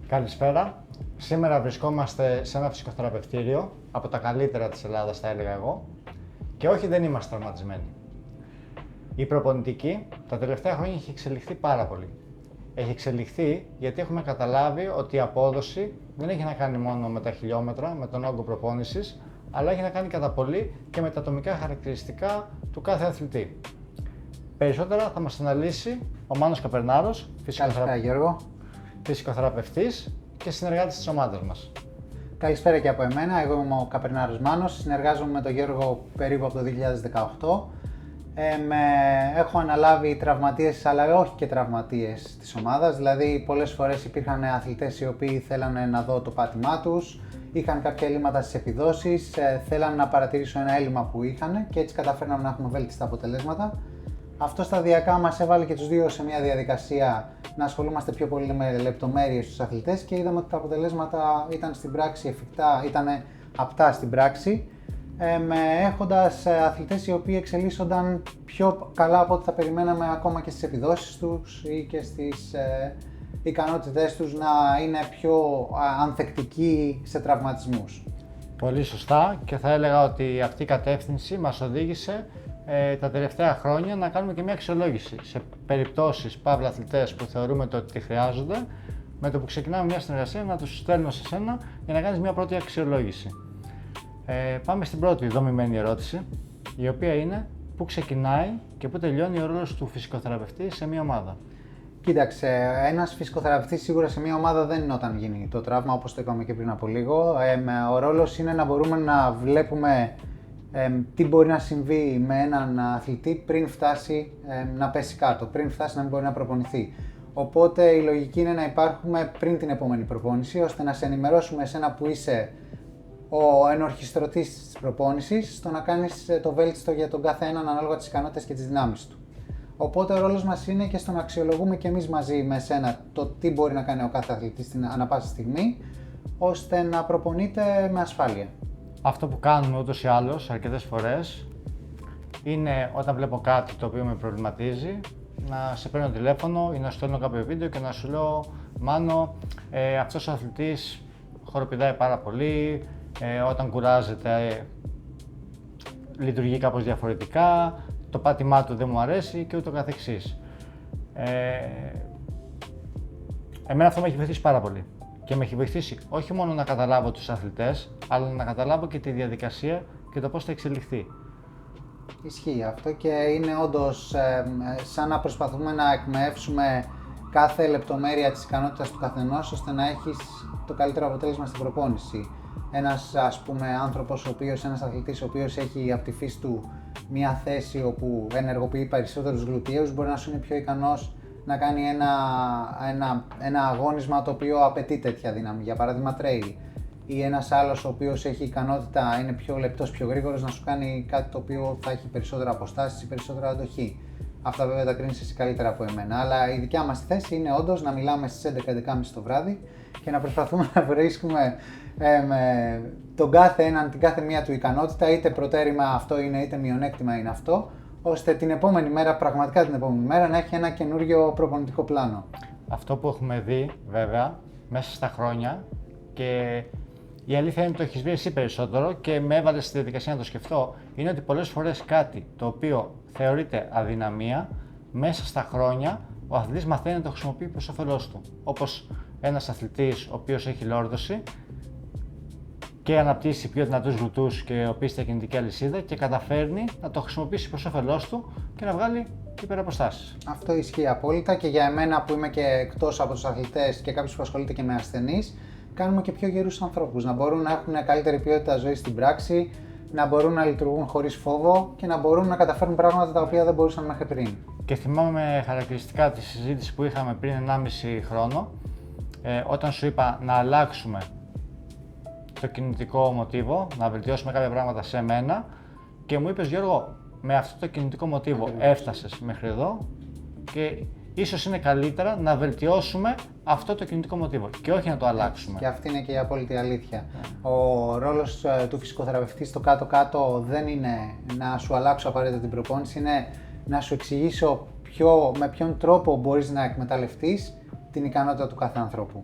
Καλησπέρα. Σήμερα βρισκόμαστε σε ένα φυσικοθεραπευτήριο, από τα καλύτερα της Ελλάδας θα έλεγα εγώ, και όχι, δεν είμαστε τραυματισμένοι. Η προπονητική τα τελευταία χρόνια έχει εξελιχθεί πάρα πολύ. Έχει εξελιχθεί γιατί έχουμε καταλάβει ότι η απόδοση δεν έχει να κάνει μόνο με τα χιλιόμετρα, με τον όγκο προπόνησης, αλλά έχει να κάνει κατά πολύ και με τα ατομικά χαρακτηριστικά του κάθε αθλητή. Περισσότερα θα μας αναλύσει ο Μάνος Καπερνάρος, φυσικοθεραπευτής και συνεργάτης της ομάδας μας. Καλησπέρα και από εμένα, εγώ είμαι ο Καπερνάρος Μάνος, συνεργάζομαι με τον Γιώργο περίπου από το 2018. Έχω αναλάβει τραυματίες, αλλά όχι και τραυματίες της ομάδας, δηλαδή πολλές φορές υπήρχαν αθλητές οι οποίοι θέλανε να δω το πάτημά τους, είχαν κάποια έλλειμματα στις επιδόσεις, θέλανε να παρατηρήσω ένα έλλειμμα που είχαν και έτσι καταφέρναμε να έχουμε βέλτιστα αποτελέσματα. Αυτό σταδιακά μας έβαλε και τους δύο σε μια διαδικασία να ασχολούμαστε πιο πολύ με λεπτομέρειες στους αθλητές και είδαμε ότι τα αποτελέσματα ήταν στην πράξη εφικτά, ήταν απτά στην πράξη, έχοντας αθλητές οι οποίοι εξελίσσονταν πιο καλά από ό,τι θα περιμέναμε ακόμα και στις επιδόσεις τους ή και στις ικανότητές τους να είναι πιο ανθεκτικοί σε τραυματισμούς. Πολύ σωστά, και θα έλεγα ότι αυτή η κατεύθυνση μας οδήγησε τα τελευταία χρόνια να κάνουμε και μια αξιολόγηση σε περιπτώσεις παύλα αθλητές που θεωρούμε ότι τη χρειάζονται. Με το που ξεκινάμε μια συνεργασία, να τους στέλνω σε σένα για να κάνεις μια πρώτη αξιολόγηση. Πάμε στην πρώτη δομημένη ερώτηση, η οποία είναι πού ξεκινάει και πού τελειώνει ο ρόλος του φυσικοθεραπευτή σε μια ομάδα. Κοίταξε, ένας φυσικοθεραπευτής σίγουρα σε μια ομάδα δεν είναι όταν γίνει το τραύμα, όπως το είπαμε και πριν από λίγο. Ο ρόλος είναι να μπορούμε να βλέπουμε τι μπορεί να συμβεί με έναν αθλητή πριν φτάσει να πέσει κάτω, πριν φτάσει να μην μπορεί να προπονηθεί. Οπότε η λογική είναι να υπάρχουμε πριν την επόμενη προπόνηση, ώστε να σε ενημερώσουμε εσένα που είσαι ο ενορχιστρωτής της προπόνησης, στο να κάνεις το βέλτιστο για τον κάθε έναν ανάλογα τις ικανότητες και τις δυνάμεις του. Οπότε ο ρόλος μας είναι και στο να αξιολογούμε και εμείς μαζί με εσένα το τι μπορεί να κάνει ο κάθε αθλητής ανά πάσα στιγμή, ώστε να προπονείται με ασφάλεια. Αυτό που κάνουμε ούτως ή άλλως αρκετές φορές είναι όταν βλέπω κάτι το οποίο με προβληματίζει να σε παίρνω τηλέφωνο ή να σου στέλνω κάποιο βίντεο και να σου λέω Μάνο, αυτός ο αθλητής χοροπηδάει πάρα πολύ, όταν κουράζεται λειτουργεί κάπως διαφορετικά, το πάτημά του δεν μου αρέσει και ούτω καθεξής. Εμένα αυτό με έχει βοηθήσει πάρα πολύ. Και με έχει βοηθήσει όχι μόνο να καταλάβω τους αθλητές, αλλά να καταλάβω και τη διαδικασία και το πώς θα εξελιχθεί. Ισχύει αυτό και είναι όντως σαν να προσπαθούμε να εκμεύσουμε κάθε λεπτομέρεια της ικανότητας του καθενός, ώστε να έχεις το καλύτερο αποτέλεσμα στην προπόνηση. Ένας ένας αθλητής ο οποίος έχει από τη φύση του μια θέση όπου ενεργοποιεί περισσότερους γλουτιαίους, μπορεί να σου είναι πιο ικανός να κάνει ένα αγώνισμα το οποίο απαιτεί τέτοια δύναμη, για παράδειγμα trail, ή ένας άλλος ο οποίος έχει ικανότητα, είναι πιο λεπτός, πιο γρήγορος, να σου κάνει κάτι το οποίο θα έχει περισσότερα αποστάσεις ή περισσότερα αντοχή. Αυτά βέβαια τα κρίνεις εσύ καλύτερα από εμένα, αλλά η δικιά μας θέση είναι όντως να μιλάμε στις 11-11.30 το βράδυ και να προσπαθούμε να βρίσκουμε τον κάθε έναν, την κάθε μία του ικανότητα, είτε προτέρημα αυτό είναι είτε μειονέκτημα είναι αυτό, ώστε την επόμενη μέρα, πραγματικά την επόμενη μέρα, να έχει ένα καινούριο προπονητικό πλάνο. Αυτό που έχουμε δει βέβαια μέσα στα χρόνια, και η αλήθεια είναι ότι το έχεις βρει εσύ περισσότερο και με έβαλες στη διαδικασία να το σκεφτώ, είναι ότι πολλές φορές κάτι το οποίο θεωρείται αδυναμία, μέσα στα χρόνια ο αθλητής μαθαίνει να το χρησιμοποιεί προς όφελός του. Όπως ένας αθλητής ο οποίος έχει λόρδωση και αναπτύσσει πιο δυνατούς γλουτούς και οπίσθια κινητική αλυσίδα και καταφέρνει να το χρησιμοποιήσει προς όφελός του και να βγάλει υπεραποστάσεις. Αυτό ισχύει απόλυτα και για εμένα που είμαι και εκτός από τους αθλητές και κάποιος που ασχολείται και με ασθενείς, κάνουμε και πιο γερούς ανθρώπους, να μπορούν να έχουν καλύτερη ποιότητα ζωής στην πράξη, να μπορούν να λειτουργούν χωρίς φόβο και να μπορούν να καταφέρουν πράγματα τα οποία δεν μπορούσαν μέχρι πριν. Και θυμάμαι χαρακτηριστικά τη συζήτηση που είχαμε πριν 1,5 χρόνο, όταν σου είπα να αλλάξουμε το κινητικό μοτίβο, να βελτιώσουμε κάποια πράγματα σε μένα και μου είπες Γιώργο, με αυτό το κινητικό μοτίβο έφτασες μέχρι εδώ και ίσως είναι καλύτερα να βελτιώσουμε αυτό το κινητικό μοτίβο και όχι να το αλλάξουμε. Και αυτή είναι και η απόλυτη αλήθεια. Ο ρόλος του φυσικοθεραπευτή στο κάτω-κάτω δεν είναι να σου αλλάξω απαραίτητα την προπόνηση, είναι να σου εξηγήσω με ποιον τρόπο μπορείς να εκμεταλλευτείς την ικανότητα του κάθε ανθρώπου.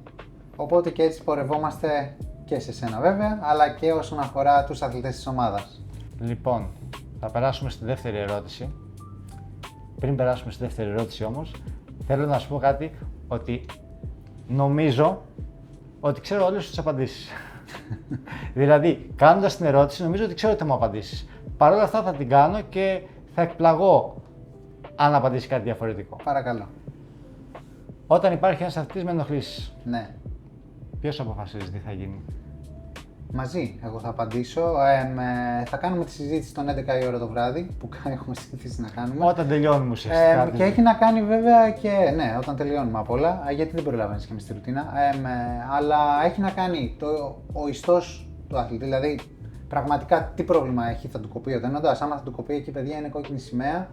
Οπότε και έτσι πορευόμαστε και σε σένα βέβαια, αλλά και όσον αφορά τους αθλητές της ομάδας. Λοιπόν, θα περάσουμε στη δεύτερη ερώτηση. Πριν περάσουμε στη δεύτερη ερώτηση όμως, θέλω να σου πω κάτι, ότι νομίζω ότι ξέρω όλες τις απαντήσεις. Δηλαδή, κάνοντας την ερώτηση, νομίζω ότι ξέρω ότι θα μου απαντήσεις. Παρ' όλα αυτά θα την κάνω και θα εκπλαγώ αν απαντήσει κάτι διαφορετικό. Παρακαλώ. Όταν υπάρχει ένας αθλητής με ενοχλήσεις, Ναι. ποιος αποφασίζει τι θα γίνει? Μαζί, εγώ θα απαντήσω. Θα κάνουμε τη συζήτηση στον 11 η ώρα το βράδυ, που έχουμε συνηθίσει να κάνουμε. Όταν τελειώνουμε ουσιαστικά. Και έχει να κάνει βέβαια και, ναι, όταν τελειώνουμε απ' όλα, γιατί δεν προλαβαίνεις και εμείς τη ρουτίνα. Αλλά έχει να κάνει ο ιστός του αθλητή, δηλαδή πραγματικά τι πρόβλημα έχει, θα του κοπεί ο τένοντας. Άμα θα του κοπεί εκεί, παιδιά, είναι κόκκινη σημαία,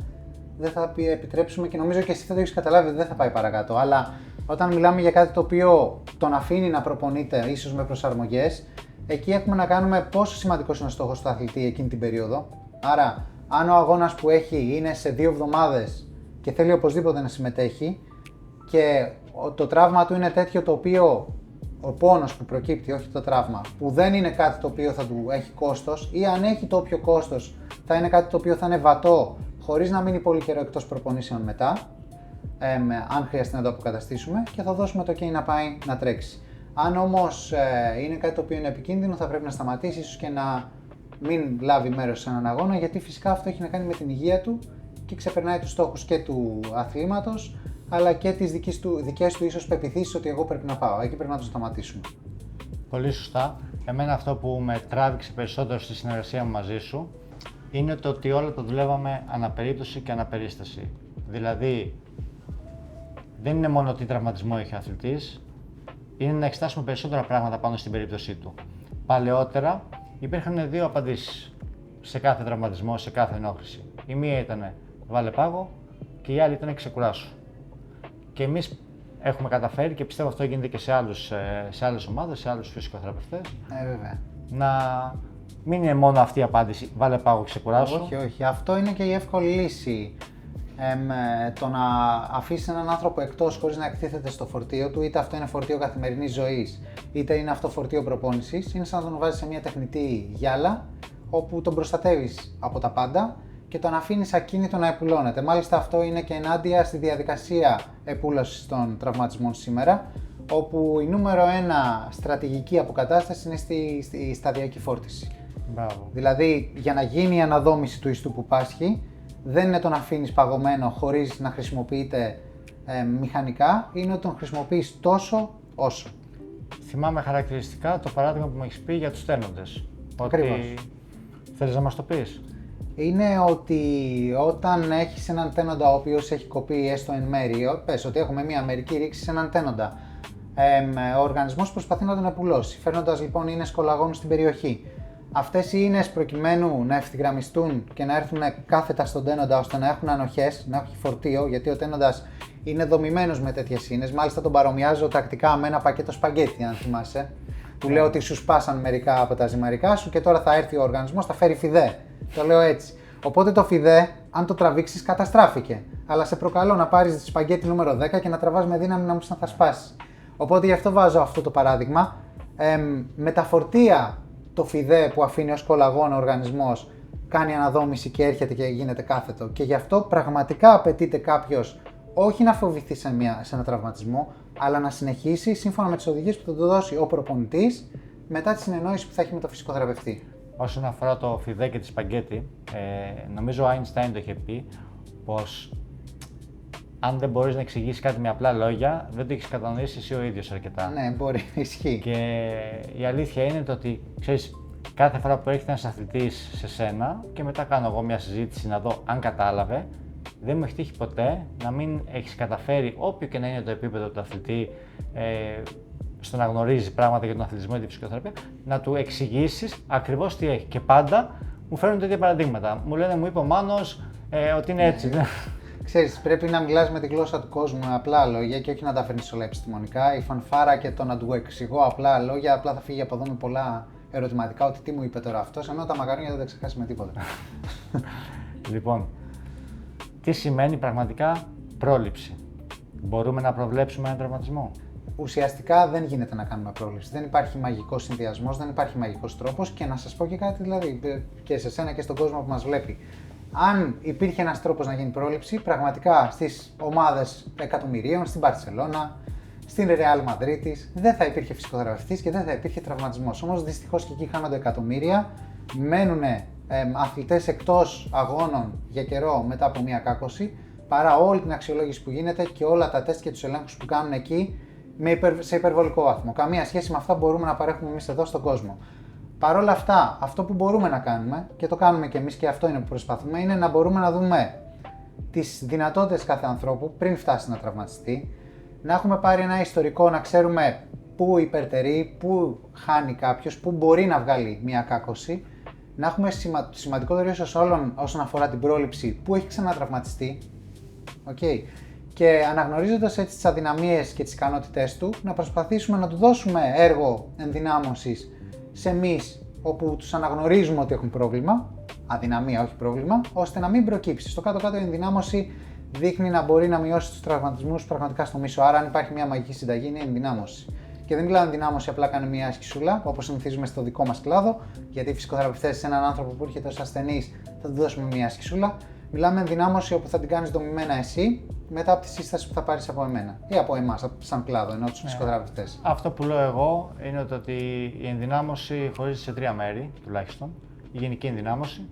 δεν θα επιτρέψουμε και νομίζω και εσύ θα το έχεις καταλάβει ότι δεν θα πάει παρακάτω. Αλλά όταν μιλάμε για κάτι το οποίο τον αφήνει να προπονείται, ίσως με προσαρμογές, εκεί έχουμε να κάνουμε πόσο σημαντικός είναι ο στόχος του αθλητή εκείνη την περίοδο. Άρα, αν ο αγώνας που έχει είναι σε 2 εβδομάδες και θέλει οπωσδήποτε να συμμετέχει και το τραύμα του είναι τέτοιο το οποίο, ο πόνος που προκύπτει, όχι το τραύμα, που δεν είναι κάτι το οποίο θα του έχει κόστος, ή αν έχει το όποιο κόστος θα είναι κάτι το οποίο θα είναι βατό χωρίς να μείνει πολύ καιρό εκτός προπονήσεων μετά, αν χρειαστεί να το αποκαταστήσουμε, και θα δώσουμε το OK να πάει να τρέξει. Αν όμως είναι κάτι το οποίο είναι επικίνδυνο, θα πρέπει να σταματήσει, ίσως και να μην λάβει μέρος σε έναν αγώνα, γιατί φυσικά αυτό έχει να κάνει με την υγεία του και ξεπερνάει τους στόχους και του αθλήματος, αλλά και τις δικές του ίσως πεποιθήσεις ότι εγώ πρέπει να πάω. Εκεί πρέπει να το σταματήσουμε. Πολύ σωστά. Εμένα αυτό που με τράβηξε περισσότερο στη συνεργασία μου μαζί σου είναι το ότι όλα το δουλεύαμε αναπερίπτωση και αναπερίσταση. Δηλαδή, δεν είναι μόνο τι τραυματισμό έχει ο αθλητής, είναι να εξετάσουμε περισσότερα πράγματα πάνω στην περίπτωσή του. Παλαιότερα υπήρχαν 2 απαντήσεις σε κάθε τραυματισμό, σε κάθε ενόχληση. Η μία ήταν βάλε πάγο και η άλλη ήταν ξεκουράσου. Και εμείς έχουμε καταφέρει, και πιστεύω αυτό γίνεται και σε άλλες ομάδες, σε άλλους φυσικοθεραπευτές, Βέβαια. να μην είναι μόνο αυτή η απάντηση, βάλε πάγο, ξεκουράσου. Όχι, όχι. Αυτό είναι και η εύκολη λύση. Το να αφήσει έναν άνθρωπο εκτός χωρίς να εκτίθεται στο φορτίο του, είτε αυτό είναι φορτίο καθημερινής ζωής, είτε είναι αυτό φορτίο προπόνησης, είναι σαν να τον βάζεις σε μια τεχνητή γυάλα, όπου τον προστατεύεις από τα πάντα και τον αφήνεις ακίνητο να επουλώνεται. Μάλιστα, αυτό είναι και ενάντια στη διαδικασία επούλωσης των τραυματισμών σήμερα, όπου η νούμερο 1 στρατηγική αποκατάσταση είναι στη σταδιακή φόρτιση. Μπράβο. Δηλαδή, για να γίνει η αναδόμηση του ιστού που πάσχει, δεν είναι το να αφήνεις παγωμένο χωρίς να χρησιμοποιείται μηχανικά, είναι ότι τον χρησιμοποιείς τόσο όσο. Θυμάμαι χαρακτηριστικά το παράδειγμα που μου έχεις πει για τους τένοντες. Ακριβώς. Ότι θέλεις να μας το πεις? Είναι ότι όταν έχεις έναν τένοντα ο οποίος έχει κοπεί έστω εν μέρη, πες ότι έχουμε μια μερική ρήξη σε έναν τένοντα, ο οργανισμός προσπαθεί να τον επουλώσει, φέρνοντας λοιπόν ίνες κολαγόνου στην περιοχή. Αυτές οι ίνες, προκειμένου να ευθυγραμμιστούν και να έρθουν κάθετα στον τένοντα ώστε να έχουν ανοχές, να έχει φορτίο, γιατί ο τένοντας είναι δομημένος με τέτοιες ίνες. Μάλιστα τον παρομοιάζω τακτικά με ένα πακέτο σπαγκέτι, αν θυμάσαι, που λέω ότι σου σπάσαν μερικά από τα ζυμαρικά σου και τώρα θα έρθει ο οργανισμός, θα φέρει φιδέ. Το λέω έτσι. Οπότε το φιδέ, αν το τραβήξεις, καταστράφηκε. Αλλά σε προκαλώ να πάρεις τη σπαγκέτι νούμερο 10 και να τραβάς με δύναμη να μου θα σπάσει. Οπότε γι' αυτό βάζω αυτό το παράδειγμα. Με τα φορτία, το φιδέ που αφήνει ως κολαγόνο ο οργανισμός κάνει αναδόμηση και έρχεται και γίνεται κάθετο. Και γι' αυτό πραγματικά απαιτείται κάποιος όχι να φοβηθεί σε ένα τραυματισμό, αλλά να συνεχίσει σύμφωνα με τις οδηγίες που θα του δώσει ο προπονητής μετά τη συνεννόηση που θα έχει με τον φυσικοθεραπευτή. Όσον αφορά το φιδέ και τη σπαγκέτη, νομίζω ο Άινστάιν το είχε πει πως αν δεν μπορείς να εξηγήσεις κάτι με απλά λόγια, δεν το έχεις κατανοήσει εσύ ο ίδιος αρκετά. Ναι, μπορεί, ισχύει. Και η αλήθεια είναι το ότι, ξέρεις, κάθε φορά που έρχεται ένας αθλητής σε σένα και μετά κάνω εγώ μια συζήτηση να δω αν κατάλαβε, δεν μου έχει τύχει ποτέ να μην έχεις καταφέρει, όποιο και να είναι το επίπεδο του αθλητή, στο να γνωρίζει πράγματα για τον αθλητισμό ή τη φυσικοθεραπεία, να του εξηγήσεις ακριβώς τι έχει. Και πάντα μου φέρνουν τέτοια παραδείγματα. Μου λένε, μου είπε ο Μάνος ότι είναι έτσι. Ξέρεις, πρέπει να μιλάς με τη γλώσσα του κόσμου με απλά λόγια και όχι να τα φέρνεις όλα επιστημονικά. Η φανφάρα και το να του εξηγώ απλά λόγια, απλά θα φύγει από εδώ με πολλά ερωτηματικά ότι τι μου είπε τώρα αυτός, ενώ τα μαγαρόνια δεν τα ξεχάσει με τίποτα. Λοιπόν, τι σημαίνει πραγματικά πρόληψη? Μπορούμε να προβλέψουμε έναν τραυματισμό? ουσιαστικά δεν γίνεται να κάνουμε πρόληψη. Δεν υπάρχει μαγικός συνδυασμός, δεν υπάρχει μαγικός τρόπος και να σας πω και κάτι δηλαδή και σε σένα και στον κόσμο που μας βλέπει. Αν υπήρχε ένας τρόπος να γίνει πρόληψη, πραγματικά στις ομάδες εκατομμυρίων, στην Μπαρσελόνα, στην Ρεάλ Μαδρίτης, δεν θα υπήρχε φυσικοθεραπευτής και δεν θα υπήρχε τραυματισμός. Όμως δυστυχώς και εκεί χάνονται εκατομμύρια, μένουν αθλητές εκτός αγώνων για καιρό μετά από μια κάκωση, παρά όλη την αξιολόγηση που γίνεται και όλα τα τεστ και τους ελέγχους που κάνουν εκεί σε υπερβολικό βαθμό. Καμία σχέση με αυτά που μπορούμε να παρέχουμε εμείς εδώ στον κόσμο. Παρ' όλα αυτά, αυτό που μπορούμε να κάνουμε και το κάνουμε και εμείς και αυτό είναι που προσπαθούμε, είναι να μπορούμε να δούμε τις δυνατότητες κάθε ανθρώπου πριν φτάσει να τραυματιστεί, να έχουμε πάρει ένα ιστορικό, να ξέρουμε πού υπερτερεί, πού χάνει κάποιος, πού μπορεί να βγάλει μια κάκωση, να έχουμε σημαντικότερο ίσως όλων όσον αφορά την πρόληψη, πού έχει ξανατραυματιστεί, okay. Και αναγνωρίζοντας έτσι τις αδυναμίες και τις ικανότητές του, να προσπαθήσουμε να του δώσουμε έργο ενδυνάμωσης σε εμείς όπου τους αναγνωρίζουμε ότι έχουν πρόβλημα, αδυναμία όχι πρόβλημα, ώστε να μην προκύψει. Στο κάτω-κάτω η ενδυνάμωση δείχνει να μπορεί να μειώσει τους τραυματισμούς πραγματικά στο μίσο. Άρα, αν υπάρχει μια μαγική συνταγή, είναι η ενδυνάμωση. Και δεν μιλάω ενδυνάμωση, απλά κάνει μια ασκησούλα, όπως συνηθίζουμε στο δικό μας κλάδο, γιατί οι φυσικοθεραπευτές σε έναν άνθρωπο που έρχεται ως ασθενής θα του δώσουμε μια ασκησούλα. Μιλάμε ενδυνάμωση όπου θα την κάνεις δομημένα εσύ μετά από τη σύσταση που θα πάρεις από εμένα ή από εμάς, σαν κλάδο, ενώ τους φυσικοθεραπευτές. Αυτό που λέω εγώ είναι ότι η ενδυνάμωση χωρίζεται σε τρία μέρη τουλάχιστον. Η γενική ενδυνάμωση,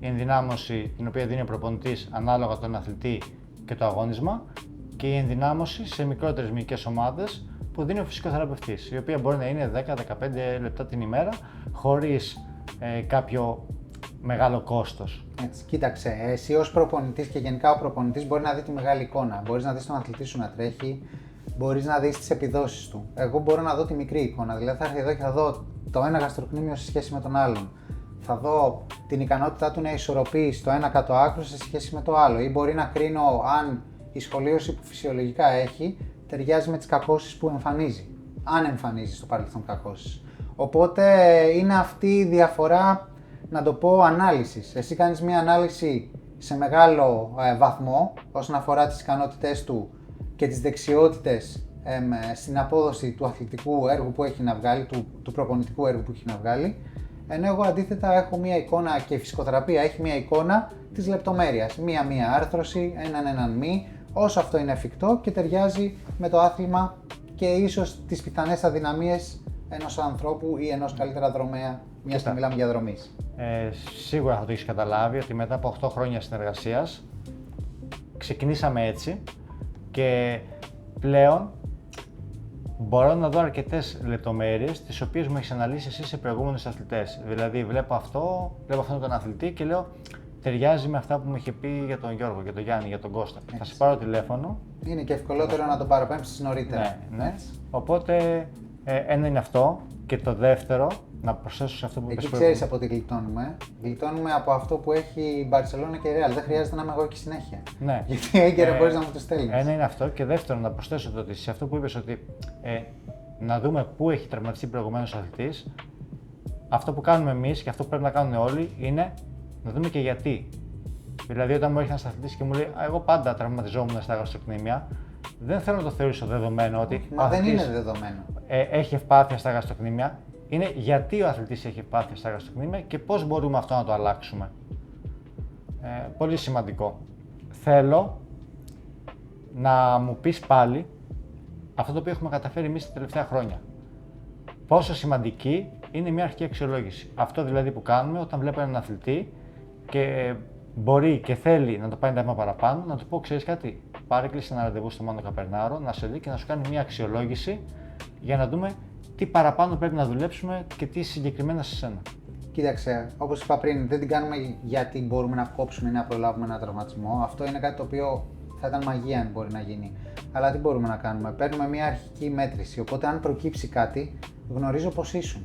η ενδυνάμωση την οποία δίνει ο προπονητής ανάλογα τον αθλητή και το αγώνισμα και η ενδυνάμωση σε μικρότερες μυϊκές ομάδες που δίνει ο φυσικοθεραπευτής, η οποία μπορεί να είναι 10-15 λεπτά την ημέρα χωρίς κάποιο μεγάλο κόστος. Έτσι, κοίταξε, εσύ ως προπονητής και γενικά ο προπονητής μπορεί να δει τη μεγάλη εικόνα. Μπορείς να δεις τον αθλητή σου να τρέχει, μπορείς να δεις τις επιδόσεις του. Εγώ μπορώ να δω τη μικρή εικόνα, δηλαδή θα έρθει εδώ και θα δω το ένα γαστροκνήμιο σε σχέση με τον άλλον. Θα δω την ικανότητά του να ισορροπεί το ένα κάτω άκρο σε σχέση με το άλλο. Ή μπορεί να κρίνω αν η σχολίωση που φυσιολογικά έχει ταιριάζει με τις κακώσεις που εμφανίζει. Αν εμφανίζει στο παρελθόν κακώσεις. Οπότε είναι αυτή η διαφορά, να το πω, ανάλυσης. Εσύ κάνεις μια ανάλυση σε μεγάλο βαθμό όσον αφορά τις ικανότητές του και τις δεξιότητες στην απόδοση του αθλητικού έργου που έχει να βγάλει, του προπονητικού έργου που έχει να βγάλει. Ενώ εγώ αντίθετα έχω μια εικόνα και η φυσικοθεραπεία έχει μια εικόνα της λεπτομέρειας. Μία άρθρωση, έναν μη, όσο αυτό είναι εφικτό και ταιριάζει με το άθλημα και ίσως τις πιθανές αδυναμίες ενός ανθρώπου ή ενός καλύτερα δρομέα, μιας και μιλάμε για δρομής. Σίγουρα θα το έχεις καταλάβει ότι μετά από 8 χρόνια συνεργασίας ξεκινήσαμε έτσι και πλέον μπορώ να δω αρκετές λεπτομέρειες τις οποίες μου έχεις αναλύσει εσύ σε προηγούμενους αθλητές. Δηλαδή βλέπω αυτόν τον αθλητή και λέω ταιριάζει με αυτά που μου είχε πει για τον Γιώργο, για τον Γιάννη, για τον Κώστα. Έτσι. Θα σε πάρω τηλέφωνο. Είναι και ευκολότερο να τον παραπέμψεις νωρίτερα. Ναι. Οπότε ένα είναι αυτό και το δεύτερο, να προσθέσω σε αυτό που είπες. Εκεί ξέρεις από τι γλιτώνουμε. Γλιτώνουμε από αυτό που έχει η Μπαρσελόνα και η Ρεάλ. Δεν χρειάζεται να είμαι εγώ εκεί συνέχεια. Ναι. Γιατί έγκαιρα μπορείς να μου το στέλνεις. Ένα είναι αυτό και δεύτερο να προσθέσω το ότι σε αυτό που είπες ότι να δούμε πού έχει τραυματιστεί προηγουμένως ο αθλητής. Αυτό που κάνουμε εμείς και αυτό που πρέπει να κάνουν όλοι είναι να δούμε και γιατί. Δηλαδή, όταν μου έρχεται ένας αθλητής και μου λέει εγώ πάντα τραυματιζόμουν στα γαστροκνήμια, δεν θέλω να το θεωρήσω δεδομένο ότι. Μα δεν είναι δεδομένο. Έχει ευπάθεια στα γαστροκνήμια. Είναι γιατί ο αθλητής έχει ευπάθεια στα γαστροκνήμια και πώς μπορούμε αυτό να το αλλάξουμε. Πολύ σημαντικό. Θέλω να μου πεις πάλι αυτό το οποίο έχουμε καταφέρει εμείς τα τελευταία χρόνια. Πόσο σημαντική είναι μια αρχική αξιολόγηση. Αυτό δηλαδή που κάνουμε όταν βλέπω έναν αθλητή και μπορεί και θέλει να το πάει ένα βήμα παραπάνω, να του πω: ξέρεις κάτι, πάρε κλείσει ένα ραντεβού στο Μάνο Καπερνάρο, να σε δει και να σου κάνει μια αξιολόγηση για να δούμε τι παραπάνω πρέπει να δουλέψουμε και τι συγκεκριμένα σε σένα. Κοίταξε, όπως είπα πριν, δεν την κάνουμε γιατί μπορούμε να κόψουμε ή να προλάβουμε ένα τραυματισμό. Αυτό είναι κάτι το οποίο θα ήταν μαγεία αν μπορεί να γίνει. Αλλά τι μπορούμε να κάνουμε? Παίρνουμε μια αρχική μέτρηση. Οπότε, αν προκύψει κάτι, γνωρίζω πώς ήσουν.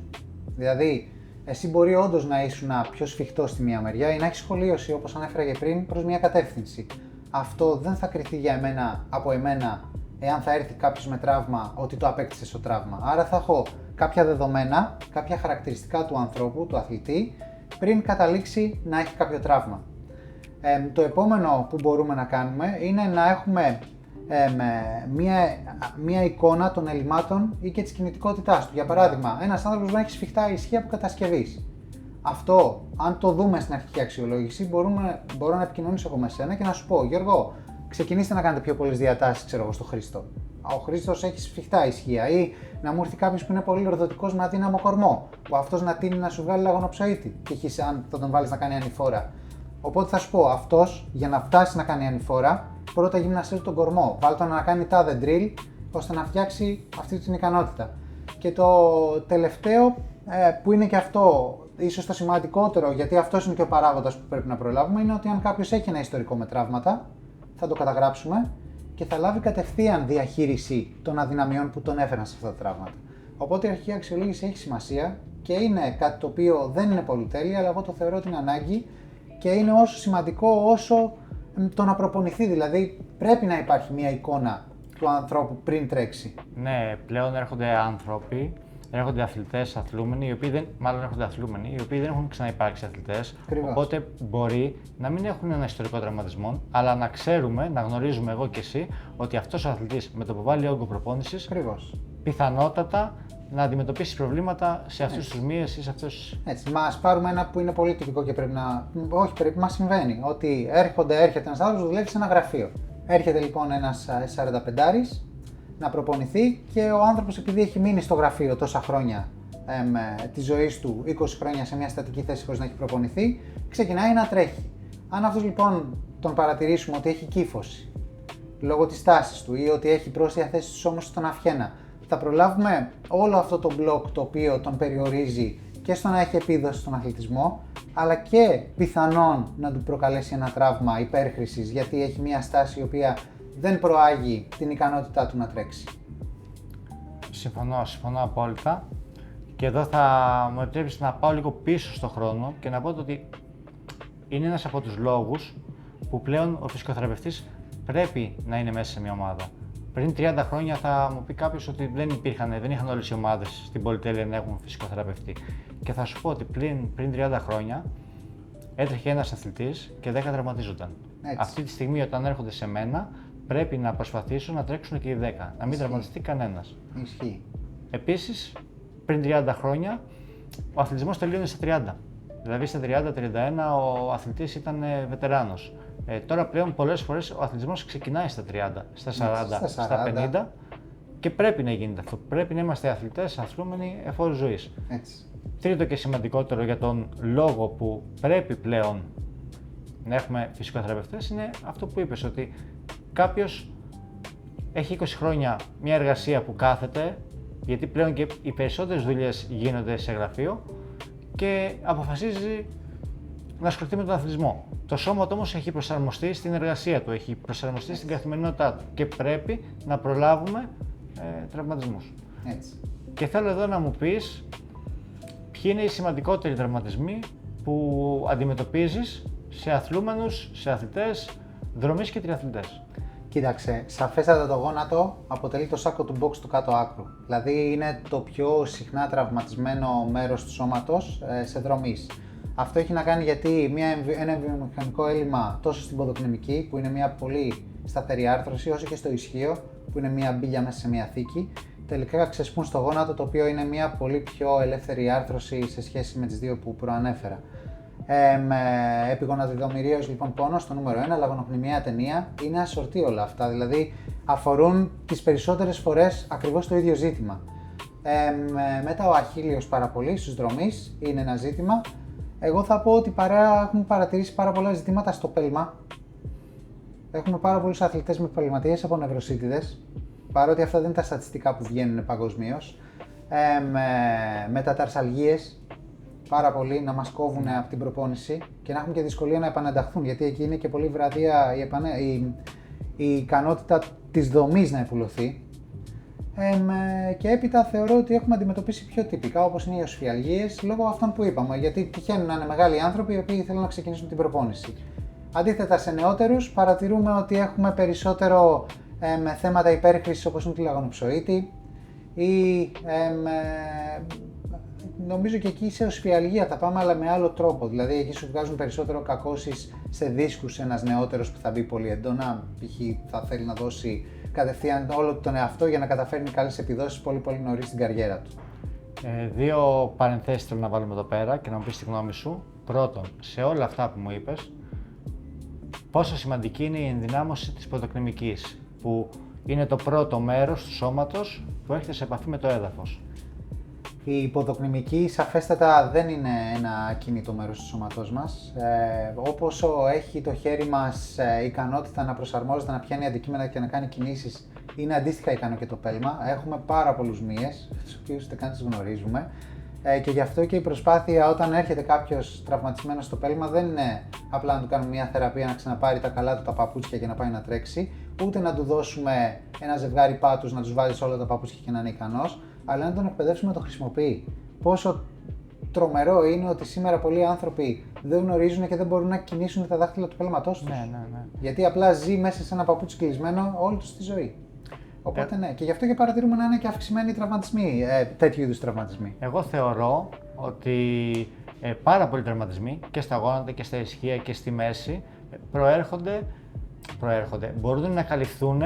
Δηλαδή, εσύ μπορεί όντως να ήσουν πιο σφιχτό στη μία μεριά ή να έχει σχολίωση, όπως ανέφερα και πριν, προς μια κατεύθυνση. Αυτό δεν θα κριθεί για εμένα, από εμένα, εάν θα έρθει κάποιος με τραύμα, ότι το απέκτησε στο τραύμα. Άρα θα έχω κάποια δεδομένα, κάποια χαρακτηριστικά του ανθρώπου, του αθλητή, πριν καταλήξει να έχει κάποιο τραύμα. Το επόμενο που μπορούμε να κάνουμε είναι να έχουμε μία εικόνα των ελλημάτων ή και της κινητικότητάς του. Για παράδειγμα, ένας άνθρωπος μπορεί να έχει σφιχτά ισχύα από κατασκευής. Αυτό, αν το δούμε στην αρχική αξιολόγηση, μπορώ να επικοινωνήσω εγώ με σένα και να σου πω, Γιώργο, ξεκινήστε να κάνετε πιο πολλές διατάσεις, ξέρω εγώ, στο Χρήστο. Ο Χρήστος έχει σφιχτά ισχύα, ή να μου έρθει κάποιος που είναι πολύ ορδοτικός με αδύναμο κορμό, που αυτός να τίνει να σου βγάλει λαγονοψοίτη, και αν θα τον βάλεις να κάνει ανηφόρα. Οπότε θα σου πω, αυτός για να φτάσει να κάνει ανηφόρα, πρώτα γυμναστεί τον κορμό. Βάλτε τον να κάνει τάδε drill, ώστε να φτιάξει αυτή την ικανότητα. Και το τελευταίο, που είναι και αυτό ίσως το σημαντικότερο, γιατί αυτός είναι και ο παράγοντας που πρέπει να προλάβουμε, είναι ότι αν κάποιος έχει ένα ιστορικό με τραύματα, θα το καταγράψουμε και θα λάβει κατευθείαν διαχείριση των αδυναμιών που τον έφεραν σε αυτά τα τραύματα. Οπότε η αρχική αξιολόγηση έχει σημασία και είναι κάτι το οποίο δεν είναι πολυτέλεια, αλλά εγώ το θεωρώ ότι είναι ανάγκη και είναι όσο σημαντικό όσο το να προπονηθεί. Δηλαδή πρέπει να υπάρχει μια εικόνα του ανθρώπου πριν τρέξει. Ναι, πλέον έρχονται άνθρωποι, έρχονται αθλητές, αθλούμενοι, οι οποίοι δεν έχουν ξαναυπάρξει αθλητές. Οπότε μπορεί να μην έχουν ένα ιστορικό τραυματισμό, αλλά να ξέρουμε, να γνωρίζουμε εγώ και εσύ, ότι αυτός ο αθλητής με το που βάλει όγκο προπόνησης, πιθανότατα να αντιμετωπίσει προβλήματα σε αυτούς τους μήνες ή σε αυτούς. Έτσι, μας πάρουμε ένα που είναι πολύ τυπικό και πρέπει να. Όχι, πρέπει να συμβαίνει. Ότι έρχεται ένας άνθρωπος που δουλεύει σε ένα γραφείο. Έρχεται λοιπόν ένας 45άρης να προπονηθεί και ο άνθρωπος, επειδή έχει μείνει στο γραφείο τόσα χρόνια της ζωής του, 20 χρόνια σε μια στατική θέση χωρίς να έχει προπονηθεί, ξεκινάει να τρέχει. Αν αυτός λοιπόν τον παρατηρήσουμε ότι έχει κύφωση λόγω της τάσης του ή ότι έχει πρόσθετη θέση στους ώμους στον αυχένα, θα προλάβουμε όλο αυτό το μπλοκ το οποίο τον περιορίζει και στο να έχει επίδοση στον αθλητισμό, αλλά και πιθανόν να του προκαλέσει ένα τραύμα υπέρχρησης, γιατί έχει μια στάση η οποία δεν προάγει την ικανότητά του να τρέξει. Συμφωνώ απόλυτα. Και εδώ θα μου επιτρέψεις να πάω λίγο πίσω στο χρόνο και να πω ότι είναι ένας από τους λόγους που πλέον ο φυσικοθεραπευτής πρέπει να είναι μέσα σε μια ομάδα. Πριν 30 χρόνια θα μου πει κάποιος ότι δεν είχαν όλες οι ομάδες στην πολυτέλεια να έχουν φυσικοθεραπευτή. Και θα σου πω ότι πριν 30 χρόνια έτρεχε ένας αθλητής και 10 τραυματίζονταν. Αυτή τη στιγμή όταν έρχονται σε μένα πρέπει να προσπαθήσουν να τρέξουν και οι 10, να μην τραυματιστεί κανένας. Ισχύει. Επίσης, πριν 30 χρόνια ο αθλητισμός τελείωνε στα 30. Δηλαδή στα 30-31 ο αθλητής ήταν βετεράνος. Τώρα πλέον πολλές φορές ο αθλητισμός ξεκινάει στα 30, στα 40, στα 50 και πρέπει να γίνεται αυτό. Πρέπει να είμαστε αθλητές, αθλούμενοι εφόρου ζωής. Έτσι. Τρίτο και σημαντικότερο για τον λόγο που πρέπει πλέον να έχουμε φυσικοθεραπευτές είναι αυτό που είπες, ότι κάποιος έχει 20 χρόνια μια εργασία που κάθεται, γιατί πλέον και οι περισσότερες δουλειές γίνονται σε γραφείο και αποφασίζει να ασχοληθεί με τον αθλητισμό. Το σώμα του όμως έχει προσαρμοστεί στην εργασία του, έχει προσαρμοστεί στην καθημερινότητά του και πρέπει να προλάβουμε τραυματισμούς. Έτσι. Και θέλω εδώ να μου πεις ποιοι είναι οι σημαντικότεροι τραυματισμοί που αντιμετωπίζεις σε αθλούμενους, σε αθλητές, δρομείς και τριαθλητές. Κοίταξε, σαφέστατα το γόνατο αποτελεί το σάκο του box του κάτω άκρου. Δηλαδή είναι το πιο συχνά τραυματισμένο μέρος του σώματος σε δρομείς. Αυτό έχει να κάνει γιατί ένα βιομηχανικό έλλειμμα τόσο στην ποδοκνημική, που είναι μια πολύ σταθερή άρθρωση, όσο και στο ισχύο, που είναι μια μπίλια μέσα σε μια θήκη, τελικά ξεσπούν στο γόνατο, το οποίο είναι μια πολύ πιο ελεύθερη άρθρωση σε σχέση με τις δύο που προανέφερα. Επιγονατιδομηρίως λοιπόν πόνος, το νούμερο 1, λαγονοπνημία, ατενία, είναι ασορτή όλα αυτά, δηλαδή αφορούν τις περισσότερες φορές ακριβώς το ίδιο ζήτημα. Μετά ο αχίλιος πάρα πολύ στους δρομείς είναι ένα ζήτημα. Εγώ θα πω ότι έχουμε παρατηρήσει πάρα πολλά ζητήματα στο πέλμα. Έχουμε πάρα πολλούς αθλητές με επαγγελματίες από νευροσίτιδες, παρότι αυτά δεν είναι τα στατιστικά που βγαίνουν παγκοσμίως. Μεταταρσαλγίες, πάρα πολύ να μας κόβουν από την προπόνηση και να έχουμε και δυσκολία να επανενταχθούν, γιατί εκεί είναι και πολύ βραδία η ικανότητα της δομής να επουλωθεί. Και έπειτα θεωρώ ότι έχουμε αντιμετωπίσει πιο τυπικά, όπως είναι οι οσφιαλγίες, λόγω αυτών που είπαμε, γιατί τυχαίνουν να είναι μεγάλοι άνθρωποι οι οποίοι θέλουν να ξεκινήσουν την προπόνηση. Αντίθετα, σε νεότερους παρατηρούμε ότι έχουμε περισσότερο θέματα υπέρχρησης, όπως είναι τη λαγονοψοίτη ή νομίζω και εκεί σε οσφιαλγία θα πάμε, αλλά με άλλο τρόπο. Δηλαδή, εκεί σου βγάζουν περισσότερο κακώσεις σε δίσκους ένας νεότερος που θα μπει πολύ έντονα. Π.χ. θα θέλει να δώσει κατευθείαν όλο τον εαυτό για να καταφέρνει καλές επιδόσεις πολύ πολύ νωρίς στην καριέρα του. Δύο παρενθέσεις θέλω να βάλουμε εδώ πέρα και να μου πεις τη γνώμη σου. Πρώτον, σε όλα αυτά που μου είπες, πόσο σημαντική είναι η ενδυνάμωση της ποδοκνημικής, που είναι το πρώτο μέρος του σώματος που έρχεται σε επαφή με το έδαφος. Η ποδοκνημική σαφέστατα δεν είναι ένα κινητό μέρος του σώματός μας. Όπως έχει το χέρι μας ικανότητα να προσαρμόζεται, να πιάνει αντικείμενα και να κάνει κινήσεις, είναι αντίστοιχα ικανό και το πέλμα. Έχουμε πάρα πολλούς μύες, τους οποίους ούτε καν τις γνωρίζουμε. Και γι' αυτό και η προσπάθεια όταν έρχεται κάποιος τραυματισμένος στο πέλμα δεν είναι απλά να του κάνουμε μια θεραπεία να ξαναπάρει τα καλά του τα παπούτσια και να πάει να τρέξει, ούτε να του δώσουμε ένα ζευγάρι πάτους να τους βάζει όλα τα παπούτσια και να είναι ικανός, αλλά να τον εκπαιδεύσουμε να το χρησιμοποιεί. Πόσο τρομερό είναι ότι σήμερα πολλοί άνθρωποι δεν γνωρίζουν και δεν μπορούν να κινήσουν τα δάχτυλα του πέλματός τους. Ναι. Γιατί απλά ζει μέσα σε ένα παπούτσι κλεισμένο όλη τους τη ζωή. Οπότε ναι, και γι' αυτό και παρατηρούμε να είναι και αυξημένοι τραυματισμοί, τέτοιου είδους τραυματισμοί. Εγώ θεωρώ ότι πάρα πολλοί τραυματισμοί και στα γόνατα και στα ισχύα και στη μέση μπορούν να καλυφθούν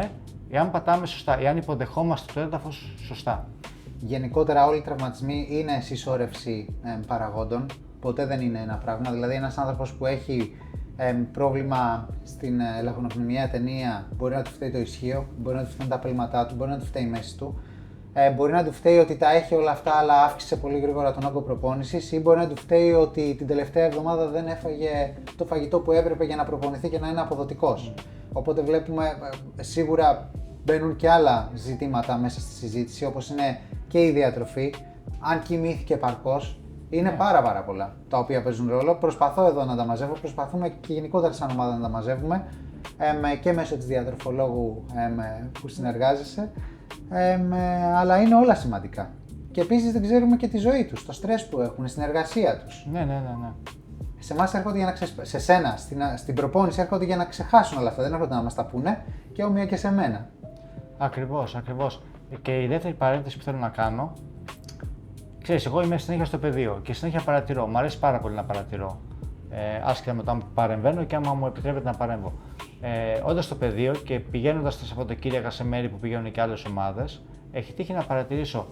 εάν πατάμε σωστά, εάν υποδεχόμαστε το έδαφος σωστά. Γενικότερα όλοι οι τραυματισμοί είναι συσσόρευση παραγόντων, ποτέ δεν είναι ένα πράγμα. Δηλαδή ένας άνθρωπος που έχει πρόβλημα στην λαγωνοπνημιαία ταινία μπορεί να του φταίει το ισχύο, μπορεί να του φταίνουν τα πέλματά του, μπορεί να του φταίει η μέση του. Μπορεί να του φταίει ότι τα έχει όλα αυτά αλλά αύξησε πολύ γρήγορα τον όγκο προπόνησης, ή μπορεί να του φταίει ότι την τελευταία εβδομάδα δεν έφαγε το φαγητό που έπρεπε για να προπονηθεί και να είναι αποδοτικός. Οπότε βλέπουμε σίγουρα μπαίνουν και άλλα ζητήματα μέσα στη συζήτηση, όπως είναι και η διατροφή, αν κοιμήθηκε επαρκώς. Είναι πάρα πολλά τα οποία παίζουν ρόλο. Προσπαθώ εδώ να τα μαζεύω, προσπαθούμε και γενικότερα σαν ομάδα να τα μαζεύουμε και μέσω της διατροφολόγου που συνεργάζεσαι, αλλά είναι όλα σημαντικά. Και επίσης δεν ξέρουμε και τη ζωή τους, το στρες που έχουν, στην εργασία τους. Ναι. Σε εμάς έρχονται για να σε σένα, στην προπόνηση έρχονται για να ξεχάσουν όλα αυτά, δεν έρχονται να μας τα πούνε και όμοια και σε μένα. Ακριβώς. Και η δεύτερη παρένθεση που θέλω να κάνω, ξέρεις, εγώ είμαι συνέχεια στο πεδίο και συνέχεια παρατηρώ. Μ' αρέσει πάρα πολύ να παρατηρώ. Άσχετα με το αν παρεμβαίνω και άμα μου επιτρέπεται να παρέμβω. Όντας στο πεδίο και πηγαίνοντας τα Σαββατοκύριακα σε μέρη που πηγαίνουν και άλλες ομάδες, έχει τύχει να παρατηρήσω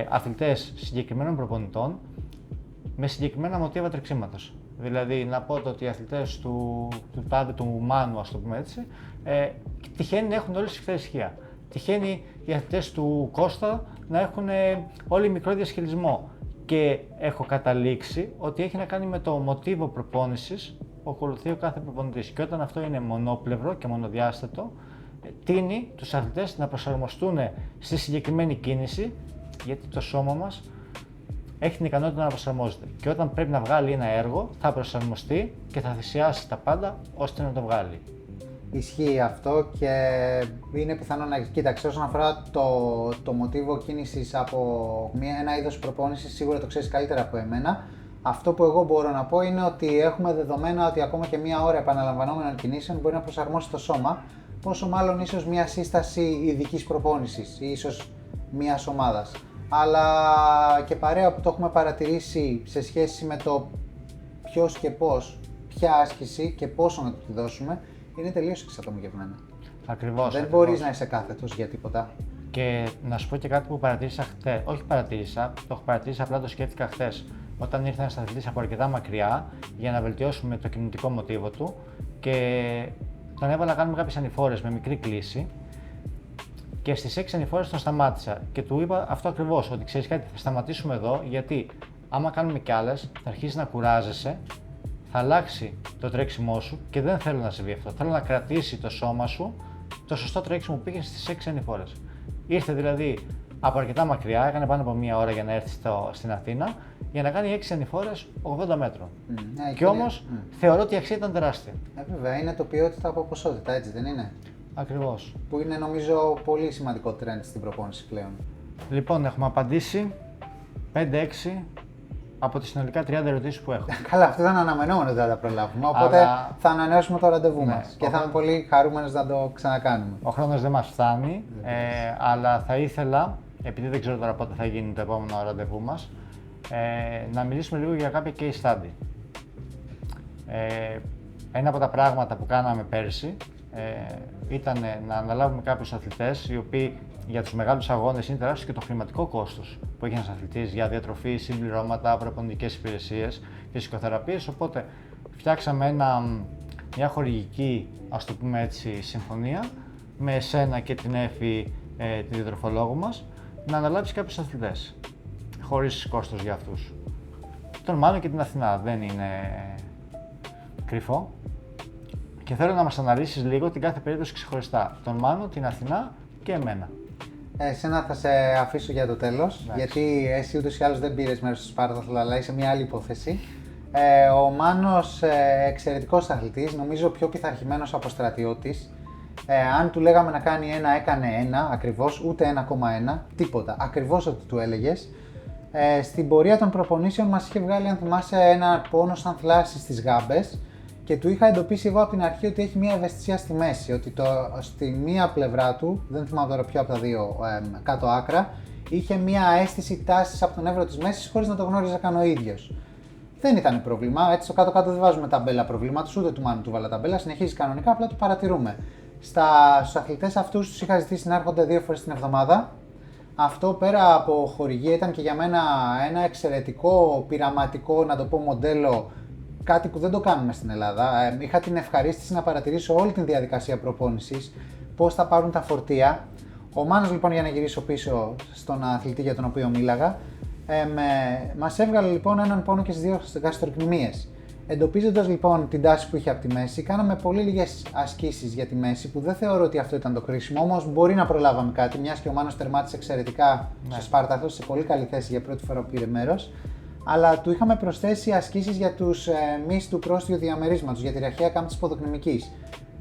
αθλητές συγκεκριμένων προπονητών με συγκεκριμένα μοτίβα τρεξίματος. Δηλαδή, να πω ότι οι αθλητές του Μάνου, ας το πούμε έτσι, τυχαίνει να έχουν όλες τις φυτές ισχύα. Τυχαίνει οι αθλητές του Κώστα να έχουν όλοι μικρό διασχελισμό. Και έχω καταλήξει ότι έχει να κάνει με το μοτίβο προπόνησης που ακολουθεί ο κάθε προπονητής. Και όταν αυτό είναι μονόπλευρο και μονοδιάστατο, τείνει τους αθλητές να προσαρμοστούν στη συγκεκριμένη κίνηση, γιατί το σώμα μας έχει την ικανότητα να προσαρμόζεται. Και όταν πρέπει να βγάλει ένα έργο, θα προσαρμοστεί και θα θυσιάσει τα πάντα ώστε να το βγάλει. Ισχύει αυτό και είναι πιθανό να κοίταξε όσον αφορά το μοτίβο κίνησης από ένα είδος προπόνησης, σίγουρα το ξέρεις καλύτερα από εμένα. Αυτό που εγώ μπορώ να πω είναι ότι έχουμε δεδομένα ότι ακόμα και μία ώρα επαναλαμβανόμενων κινήσεων μπορεί να προσαρμόσει το σώμα, πόσο μάλλον ίσως μία σύσταση ειδικής προπόνησης ή ίσως μίας ομάδας. Αλλά και παρέα που το έχουμε παρατηρήσει σε σχέση με το ποιος και πώς, ποια άσκηση και πόσο να τη δώσουμε, είναι τελείως εξατομικευμένα. Ακριβώς. Δεν μπορείς να είσαι κάθετος για τίποτα. Και να σου πω και κάτι που παρατήρησα χτες. Όχι παρατήρησα, το έχω παρατηρήσει, απλά το σκέφτηκα χτες. Όταν ήρθε ένας αθλητής από αρκετά μακριά για να βελτιώσουμε το κινητικό μοτίβο του και τον έβαλα να κάνουμε κάποιες ανηφόρες με μικρή κλίση. Και στις 6 ανηφόρες τον σταμάτησα και του είπα αυτό ακριβώς, ότι ξέρεις κάτι, θα σταματήσουμε εδώ γιατί άμα κάνουμε κι άλλες θα αρχίσει να κουράζεσαι, θα αλλάξει το τρέξιμό σου και δεν θέλω να συμβεί αυτό. Θέλω να κρατήσει το σώμα σου το σωστό τρέξιμο που πήγε στις 6 ανηφόρες. Ήρθε δηλαδή από αρκετά μακριά, έκανε πάνω από μία ώρα για να έρθει στην Αθήνα για να κάνει 6 ανηφόρες 80 μέτρων. Και όμως θεωρώ ότι η αξία ήταν τεράστια. Βέβαια, είναι το ποιότητα από ποσότητα, έτσι δεν είναι? Ακριβώς. Που είναι νομίζω πολύ σημαντικό trend στην προπόνηση πλέον. Λοιπόν, έχουμε απαντήσει 5-6 από τις συνολικά 30 ερωτήσεις που έχω. Καλά, αυτό ήταν αναμενόμενο ότι θα τα προλάβουμε. Οπότε θα ανανεώσουμε το ραντεβού μας. Και θα είμαι πολύ χαρούμενος να το ξανακάνουμε. Ο χρόνος δεν μας φτάνει, αλλά θα ήθελα, επειδή δεν ξέρω τώρα πότε θα γίνει το επόμενο ραντεβού μας, να μιλήσουμε λίγο για κάποια case study. Ένα από τα πράγματα που κάναμε πέρσι ήταν να αναλάβουμε κάποιους αθλητές, οι οποίοι για τους μεγάλους αγώνες είναι τεράστιο και το χρηματικό κόστος που έχει ένας αθλητής για διατροφή, συμπληρώματα, προπονητικές υπηρεσίες, φυσικοθεραπείες. Οπότε φτιάξαμε μια χορηγική, ας το πούμε έτσι, συμφωνία με εσένα και την Εφη, τη διατροφολόγο μας, να αναλάβεις κάποιους αθλητές, χωρίς κόστος για αυτούς. Τον Μάνο και την Αθηνά, δεν είναι κρυφό. Και θέλω να μας αναλύσεις λίγο την κάθε περίπτωση ξεχωριστά. Τον Μάνο, την Αθηνά και εμένα. Εσένα θα σε αφήσω για το τέλος, γιατί εσύ ούτως ή άλλως δεν πήρες μέρος στο Σπάρταθλο, αλλά είσαι μια άλλη υπόθεση. Ο Μάνος, εξαιρετικός αθλητής, νομίζω πιο πειθαρχημένος από στρατιώτης. Αν του λέγαμε να κάνει ένα, έκανε ένα ακριβώς, ούτε 1,1, τίποτα, ακριβώς ό,τι του έλεγες. Στην πορεία των προπονήσεων μας είχε βγάλει, αν θυμάσαι, ένα πόνο σαν θλάση στις γάμπες και του είχα εντοπίσει εγώ από την αρχή ότι έχει μια ευαισθησία στη μέση, ότι στη μία πλευρά του, δεν θυμάμαι τώρα ποιο από τα δύο κάτω άκρα, είχε μια αίσθηση τάσης από τον εύρο της μέσης χωρίς να το γνώριζε καν ο ίδιος. Δεν ήταν πρόβλημα, έτσι στο κάτω-κάτω δεν βάζουμε ταμπέλα προβλήματος, ούτε του Μάνου του βάλα ταμπέλα, συνεχίζει κανονικά, απλά το παρατηρούμε. Στους αθλητές αυτούς τους είχα ζητήσει να έρχονται 2 φορές την εβδομάδα. Αυτό πέρα από χορηγία ήταν και για μένα ένα εξαιρετικό πειραματικό, να το πω, μοντέλο, κάτι που δεν το κάνουμε στην Ελλάδα. Είχα την ευχαρίστηση να παρατηρήσω όλη την διαδικασία προπόνησης, πώς θα πάρουν τα φορτία. Ο Μάνος, λοιπόν, για να γυρίσω πίσω στον αθλητή για τον οποίο μίλαγα, μας έβγαλε λοιπόν έναν πόνο και στις 2 γαστροκνημίες. Εντοπίζοντας λοιπόν την τάση που είχε από τη μέση, κάναμε πολύ λίγες ασκήσεις για τη μέση, που δεν θεωρώ ότι αυτό ήταν το κρίσιμο, όμως μπορεί να προλάβαμε κάτι, μιας και ο Μάνος τερμάτισε εξαιρετικά στο Σπάρταθλο, σε πολύ καλή θέση για πρώτη φορά που πήρε μέρος. Αλλά του είχαμε προσθέσει ασκήσεις για τους μυς του πρόστιου διαμερίσματος, για τη ραχαία κάμψη της ποδοκνημικής.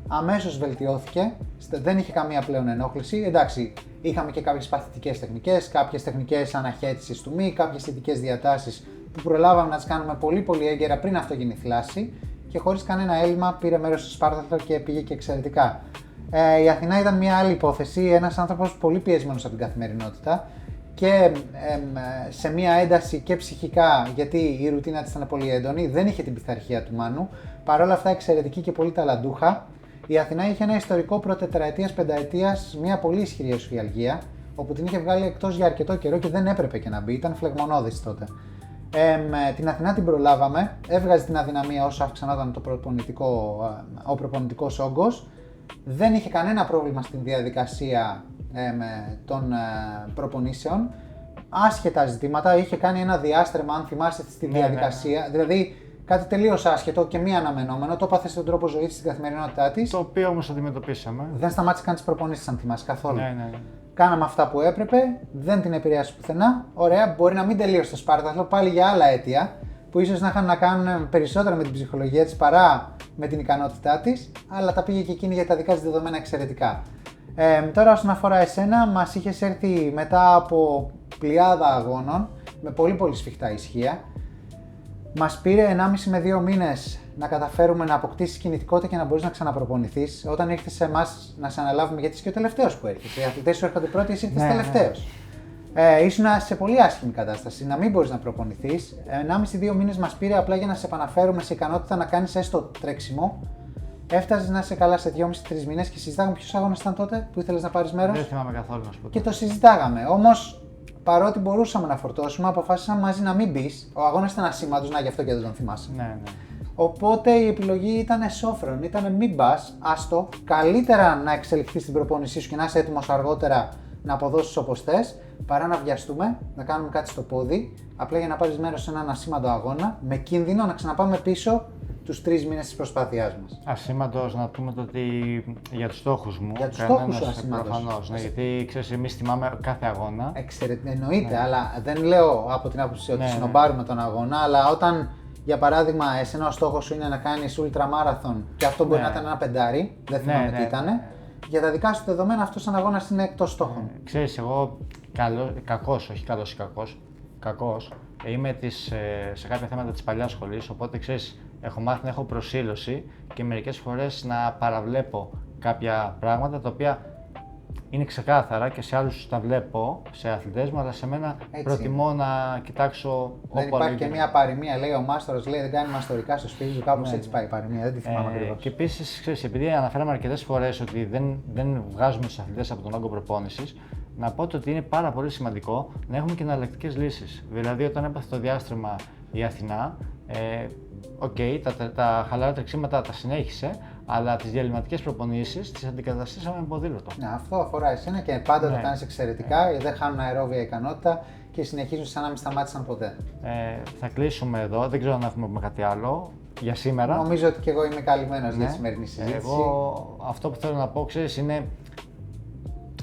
Αμέσως βελτιώθηκε, δεν είχε καμία πλέον ενόχληση. Εντάξει, είχαμε και κάποιες παθητικές τεχνικές, κάποιες τεχνικές αναχέτησης του μη, κάποιες ειδικές διατάσεις που προλάβαμε να τις κάνουμε πολύ πολύ έγκαιρα πριν αυτό γίνει θλάση και χωρίς κανένα έλλειμμα πήρε μέρος στο Σπάρταθλο και πήγε και εξαιρετικά. Η Αθηνά ήταν μια άλλη υπόθεση, ένας άνθρωπος πολύ πιεσμένος από την καθημερινότητα και σε μια ένταση και ψυχικά, γιατί η ρουτίνα της ήταν πολύ έντονη, δεν είχε την πειθαρχία του Μάνου, παρόλα αυτά εξαιρετική και πολύ ταλαντούχα. Η Αθηνά είχε ένα ιστορικό πρωτετραετίας, πενταετίας, μια πολύ ισχυρή εσφιαλγία, όπου την είχε βγάλει εκτός για αρκετό καιρό και δεν έπρεπε και να μπει, ήταν φλεγμονώδης τότε. Την Αθηνά την προλάβαμε, έβγαζε την αδυναμία όσο αυξανόταν ο προπονητικός όγκος, δεν είχε κανένα πρόβλημα στην διαδικασία των προπονήσεων, άσχετα ζητήματα, είχε κάνει ένα διάστρεμα, αν θυμάστε, στη διαδικασία, δηλαδή κάτι τελείως άσχετο και μη αναμενόμενο, το έπαθε στον τρόπο ζωής στην καθημερινότητά της. Το οποίο όμως αντιμετωπίσαμε. Δεν σταμάτησε καν τις προπονήσεις, αν θυμάσαι καθόλου. Ναι. Κάναμε αυτά που έπρεπε, δεν την επηρέασε πουθενά. Ωραία, μπορεί να μην τελείωσε το Σπάρταθλο πάλι για άλλα αίτια, που ίσως να είχαν να κάνουν περισσότερα με την ψυχολογία της παρά με την ικανότητά της, αλλά τα πήγε και εκείνη για τα δικά της δεδομένα εξαιρετικά. Τώρα, όσον αφορά εσένα, μας είχες έρθει μετά από πλειάδα αγώνων με πολύ πολύ σφιχτά ισχύα. Μας πήρε 1,5 με 2 μήνες να καταφέρουμε να αποκτήσεις κινητικότητα και να μπορείς να ξαναπροπονηθείς. Όταν ήρθες σε εμάς να σε αναλάβουμε, γιατί είσαι και ο τελευταίος που έρχεται. Οι αθλητές σου έρχονται πρώτοι, εσύ ήρθες τελευταίος. Ήσουν σε πολύ άσχημη κατάσταση, να μην μπορείς να προπονηθείς. 1,5-2 μήνες μας πήρε απλά για να σε επαναφέρουμε σε ικανότητα να κάνεις έστω τρέξιμο. Έφτασες να είσαι καλά σε 2,5-3 μήνες και συζητάγαμε ποιος αγώνας ήταν τότε που ήθελες να πάρεις μέρος. Δεν θυμάμαι καθόλου να σου πω. Και το συζητάγαμε. Όμως, παρότι μπορούσαμε να φορτώσουμε, αποφάσισαμε μαζί να μην μπεις. Ο αγώνας ήταν ασήμαντος, να γι' αυτό και δεν τον θυμάσαι. Ναι. Οπότε η επιλογή ήταν σόφρον. Ήταν μην μπας, άστο. Καλύτερα να εξελιχθείς στην προπόνησή σου και να είσαι έτοιμος αργότερα να αποδώσεις όπως θες, παρά να βιαστούμε, να κάνουμε κάτι στο πόδι, απλά για να πάρεις μέρος σε έναν ασήμαντο αγώνα, με κίνδυνο να ξαναπάμε πίσω τους 3 μήνες της προσπάθειάς μας. Ασήμαντος, να πούμε το ότι για τους στόχους μου. Για τους στόχους σου ασήμαντος. Προφανώς, ναι, γιατί ξέρεις, εμείς θυμάμαι κάθε αγώνα. Εννοείται, αλλά δεν λέω από την άποψη ότι συνομπάρουμε τον αγώνα, αλλά όταν, για παράδειγμα, εσένα ο στόχος σου είναι να κάνεις ultramarathon και αυτό μπορεί να ήταν ένα πεντάρι, δεν θυμάμαι τι ήταν. Για τα δικά σου δεδομένα αυτός ο αγώνας είναι εκτός στόχων. Ξέρεις, εγώ κακός, όχι καλός ή κακός, είμαι σε κάποια θέματα της παλιάς σχολής, οπότε ξέρεις, έχω μάθει να έχω προσήλωση και μερικές φορές να παραβλέπω κάποια πράγματα τα οποία είναι ξεκάθαρα και σε άλλους τα βλέπω, σε αθλητές μου, αλλά σε μένα Έτσι προτιμώ να κοιτάξω δεν όπου υπάρχει και αλλού. μια παροιμία, λέει ο μάστορας, λέει δεν κάνει μαστορικά στο σπίτι του, κάπως έτσι πάει η παροιμία, δεν τη θυμάμαι ακριβώς. Και επίσης, ξέρεις, επειδή αναφέραμε αρκετές φορές ότι δεν βγάζουμε τους αθλητές από τον όγκο προπόνησης, να πω ότι είναι πάρα πολύ σημαντικό να έχουμε και εναλλακτικές λύσεις. Δηλαδή, όταν έπαθε το διάστρεμα η Αθηνά, τα χαλαρά τρεξίματα τα συνέχισε, αλλά τις διαλυματικές προπονήσεις τις αντικαταστήσαμε με ποδήλατο. Ναι, αυτό αφορά εσένα και πάντα το κάνεις εξαιρετικά, δεν χάνουν αερόβια ικανότητα και συνεχίζουν σαν να μην σταμάτησαν ποτέ. Θα κλείσουμε εδώ, δεν ξέρω αν έχουμε κάτι άλλο για σήμερα. Νομίζω ότι και εγώ είμαι καλυμμένος για τη σημερινή συζήτηση. Εγώ αυτό που θέλω να πω, ξέρεις, είναι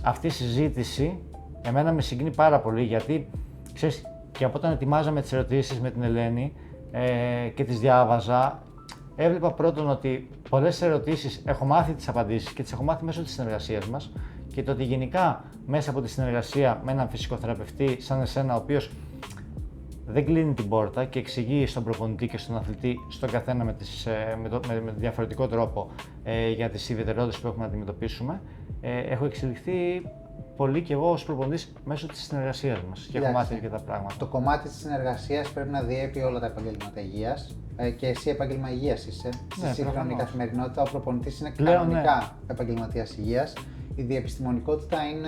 αυτή η συζήτηση εμένα με συγκινεί πάρα πολύ, γιατί ξέρεις, και από όταν ετοιμάζαμε τις ερωτήσεις με την Ελένη και τις διάβαζα, έβλεπα πρώτον ότι πολλές ερωτήσεις έχω μάθει τις απαντήσεις και τις έχω μάθει μέσω της συνεργασίας μας και το ότι γενικά μέσα από τη συνεργασία με έναν φυσικοθεραπευτή σαν εσένα, ο οποίος δεν κλείνει την πόρτα και εξηγεί στον προπονητή και στον αθλητή, στον καθένα με διαφορετικό τρόπο για τις ιδιαιτερότητες που έχουμε να αντιμετωπίσουμε, έχω εξελιχθεί πολύ και εγώ ως προπονητής μέσω της συνεργασίας μας και έχω μάθει αρκετά πράγματα. Το κομμάτι της συνεργασίας πρέπει να διέπει όλα τα επαγγέλματα υγείας και εσύ επάγγελμα υγείας είσαι. Στη σύγχρονη καθημερινότητα ο προπονητής είναι κανονικά επαγγελματίας υγείας. Η διεπιστημονικότητα είναι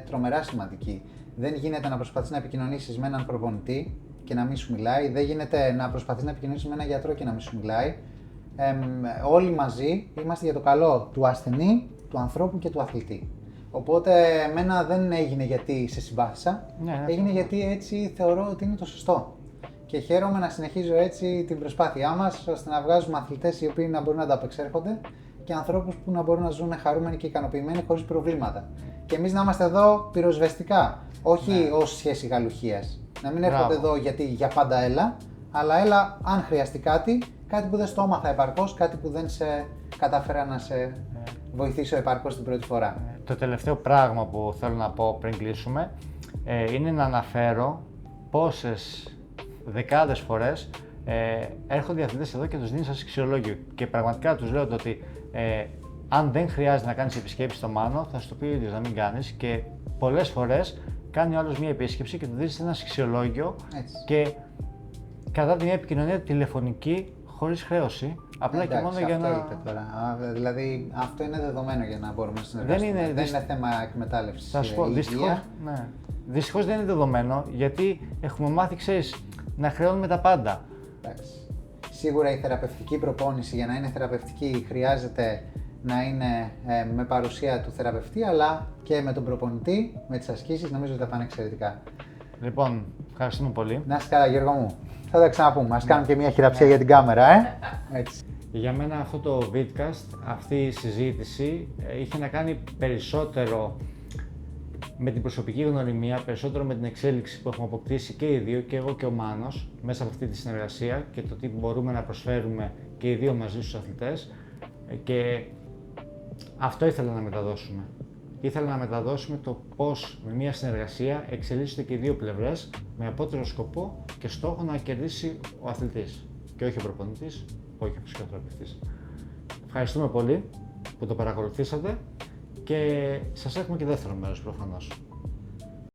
τρομερά σημαντική. Δεν γίνεται να προσπαθείς να επικοινωνήσεις με έναν προπονητή και να μην σου μιλάει, δεν γίνεται να προσπαθείς να επικοινωνήσεις με έναν γιατρό και να μην σου μιλάει. Όλοι μαζί είμαστε για το καλό του ασθενή, του ανθρώπου και του αθλητή. Οπότε εμένα δεν έγινε γιατί σε συμπάθησα, έγινε γιατί έτσι θεωρώ ότι είναι το σωστό. Και χαίρομαι να συνεχίζω έτσι την προσπάθειά μας, ώστε να βγάζουμε αθλητές οι οποίοι να μπορούν να ανταπεξέρχονται και ανθρώπους που να μπορούν να ζουν χαρούμενοι και ικανοποιημένοι χωρίς προβλήματα. Και εμείς να είμαστε εδώ πυροσβεστικά, όχι ως σχέση γαλουχίας. Να μην έρχονται εδώ γιατί για πάντα έλα, αλλά έλα αν χρειαστεί κάτι που δεν στο έμαθα επαρκώς, κάτι που δεν σε κατάφερα να σε βοηθήσω επαρκώς την πρώτη φορά. Το τελευταίο πράγμα που θέλω να πω πριν κλείσουμε είναι να αναφέρω πόσες δεκάδες φορές έρχονται οι αθλητές εδώ και τους δίνει σας αξιολόγιο και πραγματικά τους λέω ότι αν δεν χρειάζεται να κάνεις επισκέψεις στο Μάνο, θα σου το πει ο ίδιος να μην κάνεις και πολλές φορές κάνει ο άλλος μια επίσκεψη και του δίνεις ένα αξιολόγιο και κατά τη μια επικοινωνία τηλεφωνική χωρίς χρέωση. Απλά και μόνο για να. Είπε τώρα. Δηλαδή αυτό είναι δεδομένο για να μπορούμε να συνεργαστούμε. Δεν είναι θέμα εκμετάλλευσης. Θα σου πω, δυστυχώς δεν είναι δεδομένο γιατί έχουμε μάθει, ξέρεις, να χρεώνουμε τα πάντα. Εντάξει. Σίγουρα η θεραπευτική προπόνηση για να είναι θεραπευτική χρειάζεται να είναι με παρουσία του θεραπευτή αλλά και με τον προπονητή, με τις ασκήσεις, νομίζω ότι θα πάνε εξαιρετικά. Λοιπόν, ευχαριστούμε πολύ. Να είσαι καλά Γιώργο μου. Θα τα ξαναπούμε. Ας κάνουμε και μια χειραψία για την κάμερα, Έτσι. Για μένα αυτό το vidcast, αυτή η συζήτηση είχε να κάνει περισσότερο με την προσωπική γνωριμία, περισσότερο με την εξέλιξη που έχουμε αποκτήσει και οι δύο, και εγώ και ο Μάνος, μέσα από αυτή τη συνεργασία και το τι μπορούμε να προσφέρουμε και οι δύο μαζί στους αθλητές και αυτό ήθελα να μεταδώσουμε. Ήθελα να μεταδώσουμε το πώς με μια συνεργασία εξελίσσονται και οι δύο πλευρές με απότερο σκοπό και στόχο να κερδίσει ο αθλητής και όχι ο προπονητής, όχι ο φυσικοθεραπευτής. Ευχαριστούμε πολύ που το παρακολουθήσατε και σας έχουμε και δεύτερο μέρος προφανώς.